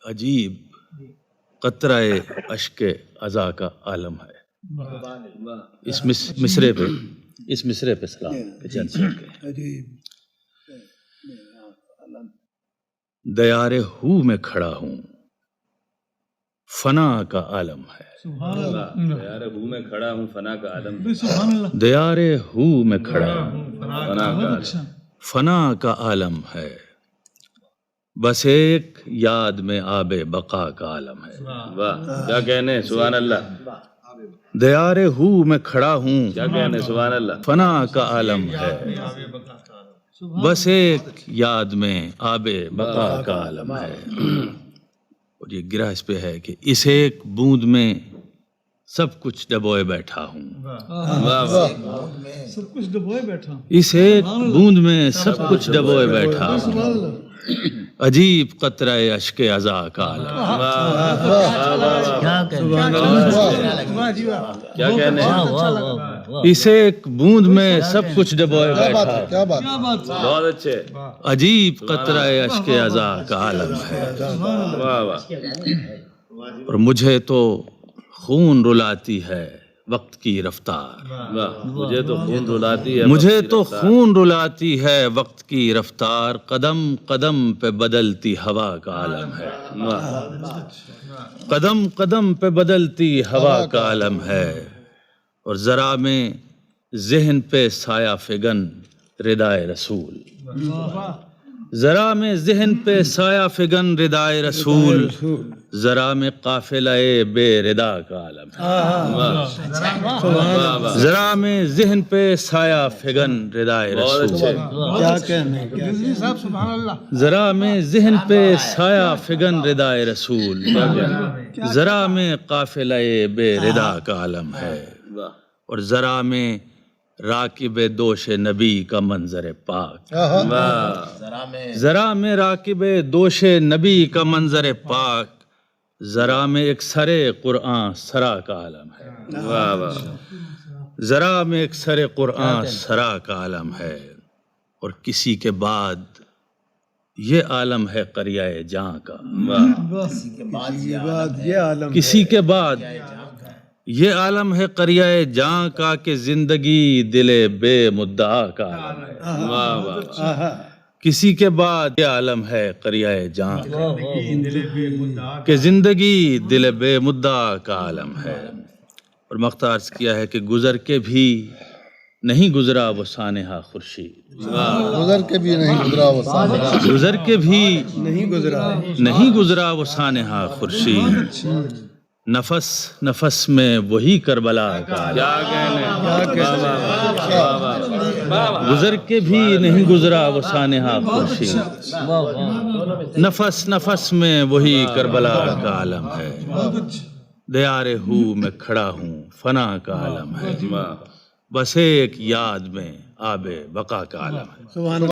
عجیب قطرہ اشک عزا کا عالم ہے. اس مصرے پہ سلام کہ چند شعر کہیں. دیار ہو میں کھڑا ہوں فنا کا عالم ہے. دیار ہو میں کھڑا ہوں فنا کا عالم. دیار ہو میں کھڑا ہوں فنا کا عالم ہے. بس ایک یاد میں آب بقا کا عالم ہے. واہ کیا کہنے سبحان اللہ. دیار ہو میں کھڑا ہوں کیا کہنے سبحان اللہ. فنا کا عالم ہے. بس ایک یاد میں آب بقا کا عالم ہے. اور یہ گرہ اس پہ ہے کہ اس ایک بوند میں سب کچھ ڈبوئے بیٹھا ہوں. سب کچھ ڈبوئے بیٹھا ہوں. اس ایک بوند میں سب کچھ ڈبوئے بیٹھا ہوں. عجیب قطرہ اشک عزا کا عالم. کیا کہنے اس ایک بوند میں سب کچھ ڈبوئے بیٹھا ہوں. کیا بات ہے. بہت اچھے. عجیب قطرہ اشک عزا کا عالم ہے. واہ واہ. اور مجھے تو خون رلاتی ہے وقت کی رفتار. واہ مجھے تو خون رلاتی ہے. مجھے تو خون رلاتی ہے وقت کی رفتار. قدم قدم پہ بدلتی ہوا کا عالم ہے. قدم قدم پہ بدلتی ہوا کا عالم ہے. اور ذرا میں ذہن پہ سایہ فگن ردائے رسول. ذرا میں ذہن پہ سایہ فگن ردائے رسول. ذرا میں قافلہ بے ردا کا عالم ہے. ذرا میں ذہن پہ سایہ فگن ردائے رسول. کیا کہنے. رضوی صاحب سبحان اللہ. ذرا میں ذہن پہ سایہ فگن ردائے رسول. ذرا میں قافلہ بے ردا کا عالم ہے. اور ذرا میں راکب دوش نبی کا منظر پاک. ذرا میں راکب دوش نبی کا منظر پاک. ذرا میں ایک سرے قرآن سرا کا عالم ہے. واہ واہ. ذرا میں ایک سرے قرآن سرا کا عالم ہے. اور کسی کے بعد یہ عالم ہے قریہ جاں کا. کسی کے بعد یہ عالم ہے قریہ جاں کا کہ زندگی دل بے مدعا کا عالم ہے. واہ واہ. کسی کے بعد یہ عالم ہے قریہ جاں کہ زندگی دل بے مدعا کا عالم ہے. اور مختار عرض کیا ہے کہ گزر کے بھی نہیں گزرا وہ سانحہ خورشید. گزر کے بھی نہیں گزرا وہ سانحہ. گزر کے بھی نہیں گزرا وہ سانحہ خورشید. نفس نفس میں وہی کربلا کا عالم. گزر کے بھی نہیں گزرا وہ سانحہ خورشید. نفس نفس میں وہی کربلا کا عالم ہے. دیار ہو میں کھڑا ہوں فنا کا عالم ہے. بس ایک یاد میں آب بقا کا عالم ہے.